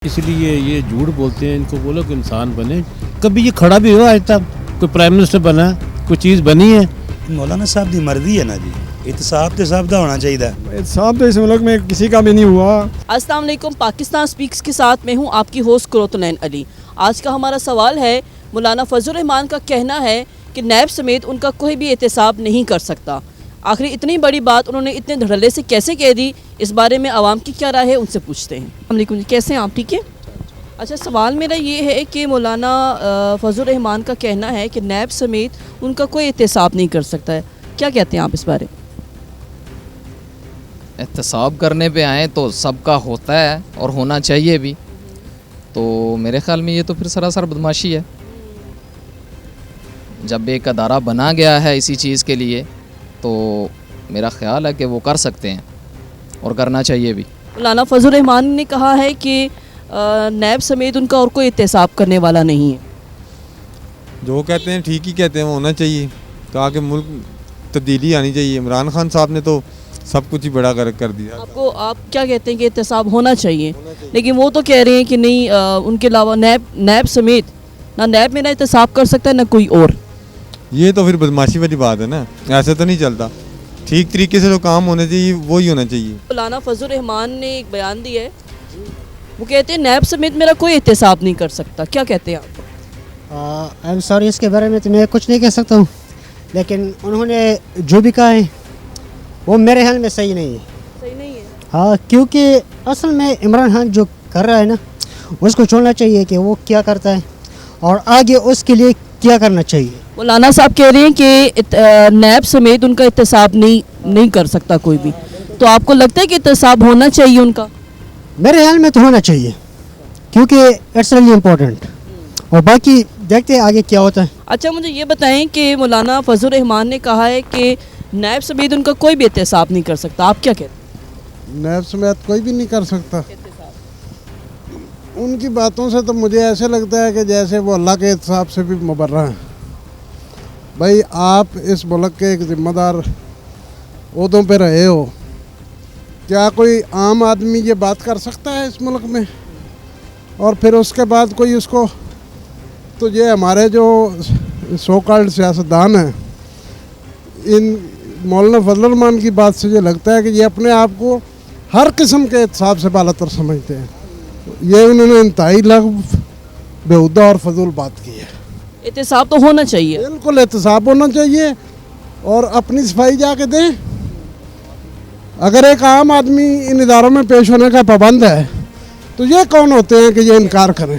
اس لیے یہ جھوٹ بولتے ہیں، ان کو بولو کہ انسان بنے. کبھی یہ کھڑا بھی ہوا آج تک کوئی پرائم منسٹر بنا، کوئی چیز بنی ہے؟ مولانا صاحب دی مرضی ہے نا جی، احتساب تے سب دا ہونا چاہیے. احتساب تو اس ملک میں کسی کا بھی نہیں ہوا. السلام علیکم، پاکستان سپیکس کے ساتھ میں ہوں آپ کی ہوسٹ قرۃ العین علی. آج کا ہمارا سوال ہے، مولانا فضل الرحمان کا کہنا ہے کہ نیب سمیت ان کا کوئی بھی احتساب نہیں کر سکتا. آخری اتنی بڑی بات انہوں نے اتنے دھڑلے سے کیسے کہہ دی؟ اس بارے میں عوام کی کیا رائے ہے، ان سے پوچھتے ہیں. السلام علیکم جی، کیسے ہیں آپ؟ ٹھیک ہے. اچھا، سوال میرا یہ ہے کہ مولانا فضل الرحمان کا کہنا ہے کہ نیب سمیت ان کا کوئی احتساب نہیں کر سکتا ہے. کیا کہتے ہیں آپ اس بارے؟ احتساب کرنے پہ آئیں تو سب کا ہوتا ہے اور ہونا چاہیے بھی، تو میرے خیال میں یہ تو پھر سراسر بدماشی ہے. جب ایک ادارہ بنا گیا ہے اسی چیز کے لیے تو میرا خیال ہے کہ وہ کر سکتے ہیں اور کرنا چاہیے بھی. مولانا فضل الرحمان نے کہا ہے کہ نیب سمیت ان کا اور کوئی احتساب کرنے والا نہیں ہے. جو کہتے ہیں ٹھیک ہی کہتے ہیں، وہ ہونا چاہیے تاکہ ملک تبدیلی آنی چاہیے. عمران خان صاحب نے تو سب کچھ ہی بڑا کر دیا. آپ کیا کہتے ہیں کہ احتساب ہونا چاہیے، لیکن وہ تو کہہ رہے ہیں کہ نہیں، ان کے علاوہ نیب سمیت نہ نیب میں نہ احتساب کر سکتا ہے نہ کوئی اور. یہ تو پھر بدماشی والی بات ہے نا، ایسے تو نہیں چلتا. ٹھیک طریقے سے جو کام ہونے چاہیے وہی ہونا چاہیے. مولانا فضل الرحمان نے ایک بیان دیا ہے، وہ کہتے ہیں نیب سمیت میرا کوئی احتساب نہیں کر سکتا. کیا کہتے ہیں آپ؟ آئی ایم سوری، اس کے بارے میں تو میں کچھ نہیں کہہ سکتا ہوں، لیکن انہوں نے جو بھی کہا ہے وہ میرے خیال میں صحیح نہیں ہے. ہاں، کیونکہ اصل میں عمران خان جو کر رہا ہے نا، اس کو چھوڑنا چاہیے کہ وہ کیا کرتا ہے اور آگے اس کے لیے کیا کرنا چاہیے. مولانا صاحب کہہ رہے ہیں کہ نیب سمیت ان کا احتساب نہیں کر سکتا کوئی بھی. تو آپ کو لگتا ہے کہ احتساب ہونا چاہیے ان کا؟ میرے خیال میں تو ہونا چاہیے، کیونکہ اٹس ریلی امپورٹنٹ، اور باقی دیکھتے ہیں آگے کیا ہوتا ہے. اچھا، مجھے یہ بتائیں کہ مولانا فضل الرحمان نے کہا ہے کہ نیب سمیت ان کا کوئی بھی احتساب نہیں کر سکتا. آپ کیا کہتے ہیں؟ نیب سمیت کوئی بھی نہیں کر سکتا. ان کی باتوں سے تو مجھے ایسے لگتا ہے کہ جیسے وہ اللہ کے احتساب سے بھی مبرہ ہیں. بھائی، آپ اس ملک کے ایک ذمہ دار عہدوں پہ رہے ہو، کیا کوئی عام آدمی یہ بات کر سکتا ہے اس ملک میں؟ اور پھر اس کے بعد کوئی اس کو، تو یہ ہمارے جو سو کالڈ سیاستدان ہیں، ان مولانا فضل الرحمان کی بات سے یہ لگتا ہے کہ یہ اپنے آپ کو ہر قسم کے احتساب سے بالا تر سمجھتے ہیں. یہ انہوں نے انتہائی لغو، بےہودہ اور فضول بات کی ہے. احتساب تو ہونا چاہیے، بالکل احتساب ہونا چاہیے، اور اپنی صفائی جا کے دیں. اگر ایک عام آدمی ان اداروں میں پیش ہونے کا پابند ہے تو یہ کون ہوتے ہیں کہ یہ انکار کریں؟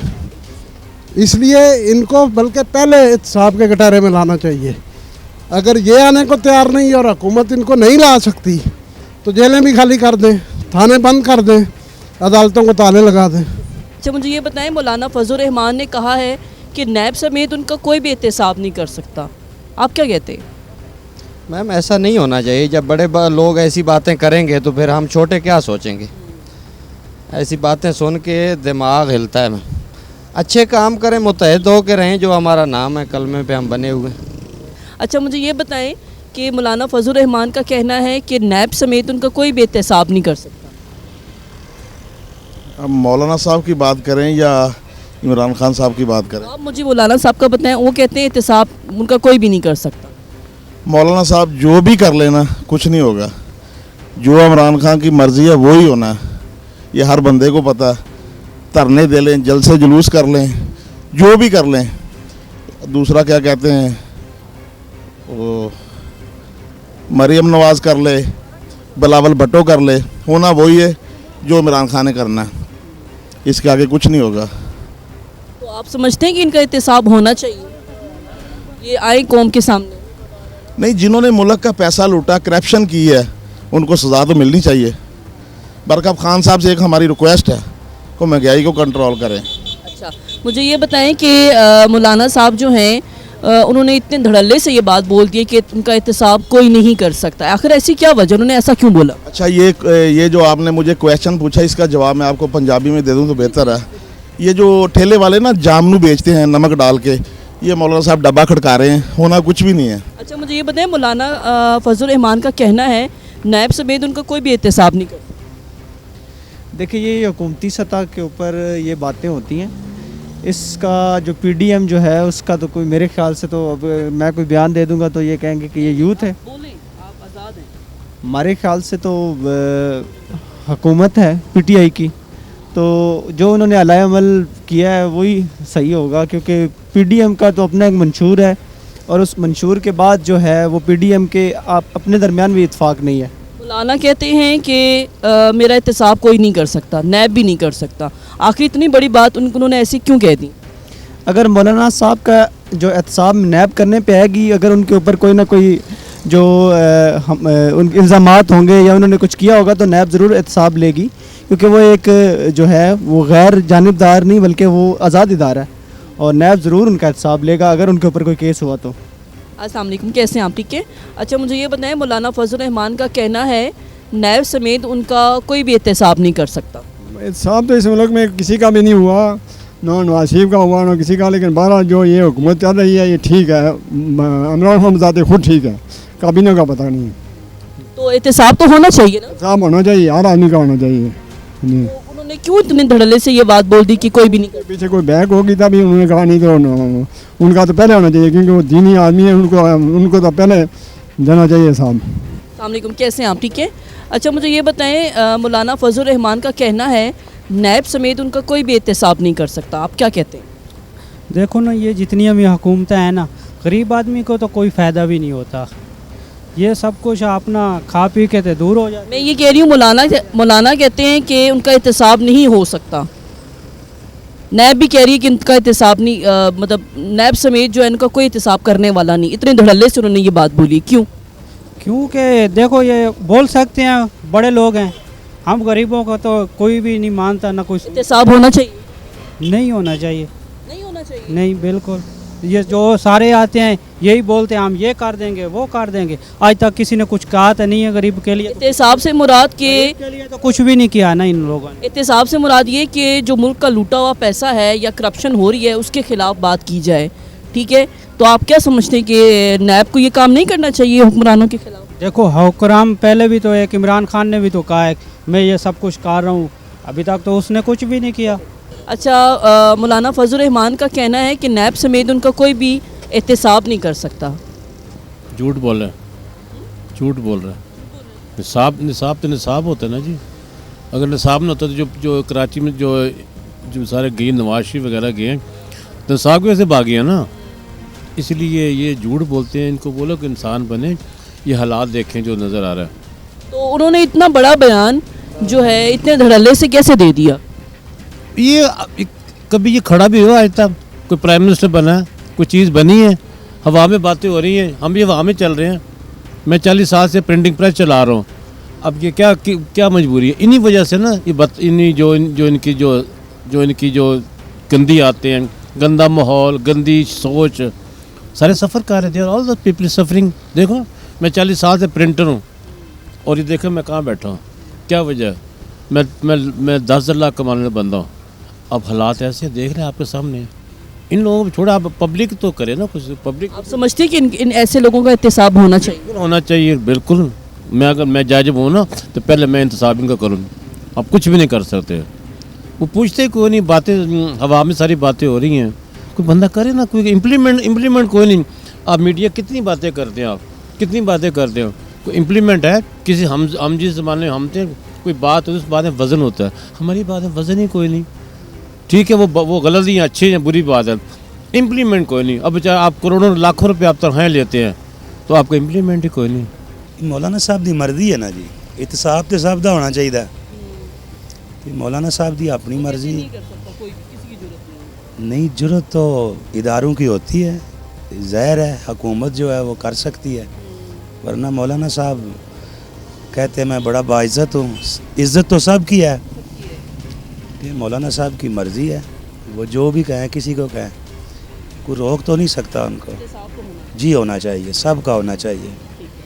اس لیے ان کو بلکہ پہلے احتساب کے گٹارے میں لانا چاہیے. اگر یہ آنے کو تیار نہیں اور حکومت ان کو نہیں لا سکتی تو جیلیں بھی خالی کر دیں، تھانے بند کر دیں، عدالتوں کو تالے لگا دیں. اچھا، مجھے یہ بتائیں، مولانا فضل الرحمان نے کہا ہے کہ نیب سمیت ان کا کوئی بھی احتساب نہیں کر سکتا. آپ کیا کہتے ہیں؟ میم، ایسا نہیں ہونا چاہیے. جب بڑے لوگ ایسی باتیں کریں گے تو پھر ہم چھوٹے کیا سوچیں گے؟ ایسی باتیں سن کے دماغ ہلتا ہے. میں اچھے کام کریں، متحد ہو کے رہیں، جو ہمارا نام ہے کلمے پہ ہم بنے ہوئے. اچھا، مجھے یہ بتائیں کہ مولانا فضل الرحمان کا کہنا ہے کہ نیب سمیت ان کا کوئی بھی احتساب نہیں کر سکتا. اب مولانا صاحب کی بات کریں یا عمران خان صاحب کی بات کریں؟ آپ مجھے مولانا صاحب کا بتائیں. وہ کہتے ہیں احتساب ان کا کوئی بھی نہیں کر سکتا. مولانا صاحب جو بھی کر لینا کچھ نہیں ہوگا. جو عمران خان کی مرضی ہے وہی ہونا، یہ ہر بندے کو پتہ. دھرنے دے لیں، جلسے جلوس کر لیں، جو بھی کر لیں. دوسرا کیا کہتے ہیں، وہ مریم نواز کر لے، بلاول بھٹو کر لے، ہونا وہی ہے جو عمران خان نے کرنا. اس کے آگے کچھ نہیں ہوگا. تو آپ سمجھتے ہیں کہ ان کا احتساب ہونا چاہیے، یہ آئے قوم کے سامنے؟ نہیں، جنہوں نے ملک کا پیسہ لوٹا، کرپشن کی ہے، ان کو سزا تو ملنی چاہیے. برکت خان صاحب سے ایک ہماری ریکویسٹ ہے کہ مہنگائی کو کنٹرول کریں. اچھا، مجھے یہ بتائیں کہ مولانا صاحب جو ہیں انہوں نے اتنے دھڑلے سے یہ بات بول دی ہے کہ ان کا احتساب کوئی نہیں کر سکتا. آخر ایسی کیا وجہ، انہوں نے ایسا کیوں بولا؟ اچھا، یہ جو آپ نے مجھے کویشچن پوچھا، اس کا جواب میں آپ کو پنجابی میں دے دوں تو بہتر ہے. یہ جو ٹھیلے والے نا جامنو بیچتے ہیں نمک ڈال کے، یہ مولانا صاحب ڈبہ کھڑکا رہے ہیں، ہونا کچھ بھی نہیں ہے. اچھا، مجھے یہ بتائیں، مولانا فضل الرحمان کا کہنا ہے نیب سمیت ان کا کوئی بھی احتساب نہیں کرتا. देखिए ये हुकूमती सतह के ऊपर ये बातें होती हैं, इसका जो पीडीएम जो है उसका तो कोई मेरे ख्याल से तो अब मैं कोई बयान दे दूंगा तो ये कहेंगे कि ये यूथ है। बोलें, आप आज़ाद हैं। हमारे ख्याल से तो हुकूमत है पीटीआई की, तो जो उन्होंने अलायमल किया है वही सही होगा, क्योंकि पीडीएम का तो अपना एक मंशूर है और उस मंशूर के बाद जो है वो पीडीएम के अपने दरमियान भी इत्फाक नहीं है। मौलाना कहते हैं कि मेरा एहतसाब कोई नहीं कर सकता, नैब भी नहीं कर सकता। आखिर इतनी बड़ी बात उन्होंने ऐसी क्यों कह दी? अगर मौलाना साहब का जो एहतसाब नैब करने पे आएगी, अगर उनके ऊपर कोई ना कोई जो उन इल्ज़ामात होंगे या उन्होंने कुछ किया होगा तो नैब ज़रूर एहतसाब लेगी, क्योंकि वो एक जो है वो गैर जानिबदार नहीं बल्कि वो आज़ाद इदारा है और नैब ज़रूर उनका एहतसाब लेगा अगर उनके ऊपर कोई केस हुआ तो। अस्सलाम वालेकुम, कैसे हैं आप? ठीक है। अच्छा मुझे ये बताएं, मौलाना फजल रहमान का कहना है नैब समेत उनका कोई भी एहतसाब नहीं कर सकता। एहतसाब तो इस मुल्क में किसी का भी नहीं हुआ, ना नवाज शरीफ का हुआ ना किसी का, लेकिन बहरहाल जो ये हुकूमत चल रही है ये ठीक है। इमरान खान बताते खुद ठीक है, काबीना का पता नहीं है। तो एहतसाब तो होना चाहिए ना? एहतसाब होना चाहिए, हर आदमी का होना चाहिए। तो उन्होंने क्यों इतने धड़ल्ले से ये बात बोल दी कि कोई भी नहीं कर? पीछे कोई बैक होगी तभी उन्होंने कहा, नहीं तो उनका तो पहले होना चाहिए, क्योंकि वो दीनी आदमी है, उनको तो पहले देना चाहिए साहब। अस्सलाम वालेकुम, कैसे हैं आप? ठीक है। अच्छा मुझे ये बताएं, मौलाना फजल रहमान का कहना है नैब समेत उनका कोई भी एहतसाब नहीं कर सकता, आप क्या कहते हैं? देखो ना, ये जितनी अभी हुकूमतें हैं ना, गरीब आदमी को तो कोई फ़ायदा भी नहीं होता, ये सब कुछ अपना खा पी के तो दूर हो जाए। मैं ये कह रही हूँ मौलाना कहते हैं कि उनका एहतसाब नहीं हो सकता, नैब भी कह रही है कि उनका एहतसाब नहीं, मतलब नैब समेत जो है उनका कोई एहतसाब करने वाला नहीं। इतने धड़ल्ले से उन्होंने ये बात बोली, क्यों? क्योंकि देखो ये बोल सकते हैं, बड़े लोग हैं, हम गरीबों को तो कोई भी नहीं मानता, ना कोई एहतसाब होना चाहिए। नहीं होना चाहिए, नहीं होना चाहिए, नहीं बिल्कुल। ये जो सारे आते हैं यही बोलते हैं हम ये कर देंगे वो कर देंगे, आज तक किसी ने कुछ कहा तो नहीं है गरीब के लिए। एहतसाब से मुराद के लिए तो कुछ भी नहीं किया ना इन लोगों ने। एहतसाब से मुराद ये कि जो मुल्क का लूटा हुआ पैसा है या करप्शन हो रही है उसके खिलाफ बात की जाए, ठीक है। तो आप क्या समझते हैं कि नैब को ये काम नहीं करना चाहिए हुक्मरानों के खिलाफ? देखो हुक्राम पहले भी तो एक इमरान खान ने भी तो कहा है मैं ये सब कुछ कर रहा हूँ, अभी तक तो उसने कुछ भी नहीं किया। अच्छा मौलाना फजल रहमान का कहना है कि नैब समेत उनका कोई भी एहतसाब नहीं कर सकता। झूठ बोल रहा है, झूठ बोल रहा है। निसाब तो निसाब होता है ना जी, अगर निसाब ना होता तो जो कराची में जो सारे गए नवाज शरीफ वगैरह गए तो निसाब की वजह से भागे हैं ना, इसलिए ये झूठ बोलते हैं। इनको बोलो कि इंसान बने, ये हालात देखें जो नज़र आ रहा है। तो उन्होंने इतना बड़ा बयान जो है इतने धड़ल्ले से कैसे दे दिया? ये कभी ये खड़ा भी हुआ आज तक? कोई प्राइम मिनिस्टर बना है, कोई चीज़ बनी है? हवा में बातें हो रही हैं, हम ये हवा में चल रहे हैं। मैं 40 साल से प्रिंटिंग प्रेस चला रहा हूँ, अब ये क्या मजबूरी है? इन्हीं वजह से ना ये इन्हीं जो इनकी जो गंदी आते हैं, गंदा माहौल, गंदी सोच, सारे सफ़र कर रहे थे। All the people suffering. देखो मैं 40 साल से प्रिंटर हूँ और ये देखो मैं कहाँ बैठा हूँ, क्या वजह है? मैं 10 लाख कमाने वाला बंदा हूँ। अब हालात ऐसे देख रहे हैं आपके सामने, इन लोगों को छोड़ा, आप पब्लिक तो करे ना कुछ। पब्लिक आप समझते हैं कि इन ऐसे लोगों का एहतसाब होना चाहिए? होना चाहिए, बिल्कुल। अगर मैं जाजिब हूँ ना तो पहले मैं इंतसाब इनका करूँ। आप कुछ भी नहीं कर सकते, वो पूछते कोई नहीं, बातें हवा में सारी बातें हो रही हैं। कोई बंदा करे ना, कोई इम्प्लीमेंट कोई नहीं। आप मीडिया कितनी बातें करते हैं, आप कितनी बातें करते हो, कोई इम्प्लीमेंट है? किसी हम जिस ज़माने में हम थे, कोई बात हो उस बात में वज़न होता है, हमारी बात में वज़न ही कोई नहीं। ठीक है वो गलत ही अच्छी है, बुरी बात है, इम्प्लीमेंट कोई नहीं। अब बेचारा आप करोड़ों लाखों रुपये आप तनख्वाहें लेते हैं तो आपका इम्प्लीमेंट ही कोई नहीं। मौलाना साहब की मर्जी है ना जी, एहतसाब तो सब का होना चाहिए। मौलाना साहब की अपनी मर्जी नहीं, जरूरत तो इदारों की होती है, ज़ाहिर है हुकूमत जो है वो कर सकती है, वरना मौलाना साहब कहते हैं मैं बड़ा बाइज़्ज़त हूँ। इज़्ज़त तो सब की है, ये मौलाना साहब की मर्ज़ी है, वो जो भी कहें, किसी को कहें, कोई रोक तो नहीं सकता उनको। जी होना चाहिए, सब का होना चाहिए।